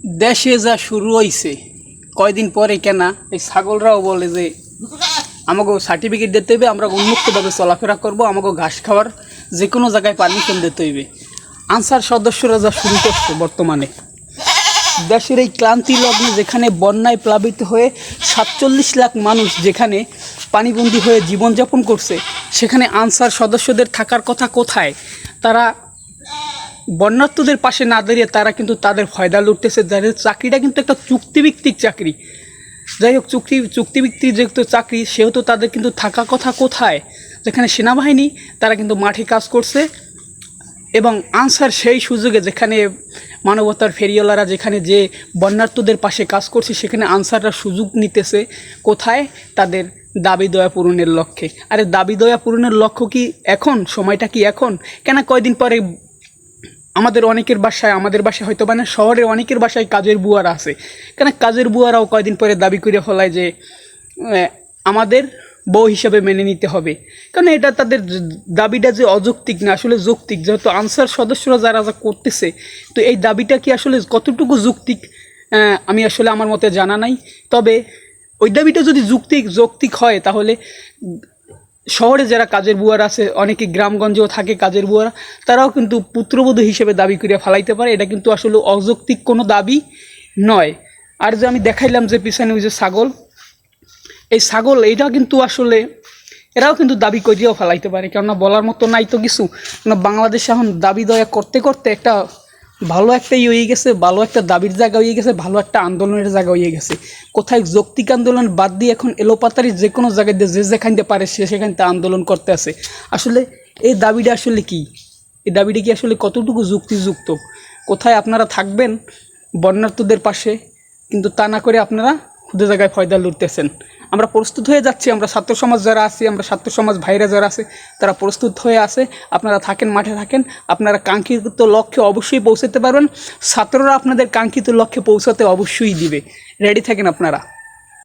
দেশে যা শুরু হয়েছে কয়দিন পরে কেনা এই ছাগলরাও বলে যে আমাকে সার্টিফিকেট দিতে হইবে, আমরা উন্মুক্তভাবে চলাফেরা করব, আমাকে ঘাস খাওয়ার যে কোনো জায়গায় পারমিশন দিতে হইবে। আনসার সদস্যরা যা শুরু করছে বর্তমানে দেশের এই ক্লান্তি লগ্নে, যেখানে বন্যায় প্লাবিত হয়ে ৪৭ লাখ মানুষ যেখানে পানিবন্দী হয়ে জীবনযাপন করছে, সেখানে আনসার সদস্যদের থাকার কথা কোথায়? তারা বন্যার্থদের পাশে না দাঁড়িয়ে তারা কিন্তু তাদের ফয়দা লুটতেছে। যাদের চাকরিটা কিন্তু একটা চুক্তিভিত্তিক চাকরি, যাই হোক চুক্তিভিত্তিক যেহেতু চাকরি, সেহেতু তাদের কিন্তু থাকার কথা কোথায়? যেখানে সেনাবাহিনী তারা কিন্তু মাঠে কাজ করছে, এবং আনসার সেই সুযোগে যেখানে মানবতার ফেরিওয়ালারা যেখানে যে বন্যার্থদের পাশে কাজ করছে, সেখানে আনসাররা সুযোগ নিতেছে কোথায়? তাদের দাবি দয়া পূরণের লক্ষ্যে। আরে দাবি দয়া পূরণের লক্ষ্য কি এখন? সময়টা কি এখন? কেন কয়দিন পরে আমাদের অনেকের বাসায়, আমাদের বাসায় হয়তো মানে শহরে অনেকের বাসায় কাজের বুয়ারা আছে, কেন কাজের বুয়ারাও কয়দিন পরে দাবি করে ফেলায় যে আমাদের বউ হিসাবে মেনে নিতে হবে। কারণ এটা তাদের দাবিটা যে অযৌক্তিক না, আসলে যৌক্তিক। যেহেতু আনসার সদস্যরা যারা যা করতেছে, তো এই দাবিটা কি আসলে কতটুকু যৌক্তিক আমি আসলে আমার মতে জানা নাই। তবে ওই দাবিটা যদি যৌক্তিক হয়, তাহলে শহরে যারা কাজের বুয়ারা আছে, অনেকে গ্রামগঞ্জেও থাকে কাজের বুয়ারা, তারাও কিন্তু পুত্রবধূ হিসেবে দাবি করে ফেলাইতে পারে। এটা কিন্তু আসলে অযৌক্তিক কোনো দাবি নয়। আর যে আমি দেখাইলাম যে পিছনে ওই যে ছাগল, এই ছাগল এইটা কিন্তু আসলে এরাও কিন্তু দাবি করিয়াও ফেলাইতে পারে, কেননা বলার মতো নাই তো কিছু। কেন বাংলাদেশে এখন দাবি দয়া করতে করতে একটা ভালো একটা হয়ে গেছে, ভালো একটা দাবির জায়গা হয়ে গেছে, ভালো একটা আন্দোলনের জায়গা হয়ে গেছে। কোথায় যৌক্তিক আন্দোলন বাদ দিয়ে এখন এলোপাতারি যে কোনো জায়গায় দিয়ে যে যেখানতে পারে সে সেখানতে আন্দোলন করতে আছে। আসলে এই দাবিটা আসলে কি? এই দাবিটা কি আসলে কতটুকু যুক্তিযুক্ত? কোথায় আপনারা থাকবেন বন্যার্থদের পাশে, কিন্তু তা না করে আপনারা খুদে জায়গায় ফয়দা লুটতেছেন। আমরা প্রস্তুত হয়ে যাচ্ছি, আমরা ছাত্র সমাজ যারা আছি, আমরা ছাত্র সমাজ ভাইরা যারা আছে, তারা প্রস্তুত হয়ে আছে। আপনারা থাকেন, মাঠে থাকেন, আপনারা কাঙ্ক্ষিত লক্ষ্যে অবশ্যই পৌঁছাতে পারবেন। ছাত্ররা আপনাদের কাঙ্ক্ষিত লক্ষ্যে পৌঁছাতে অবশ্যই দিবে। রেডি থাকেন আপনারা।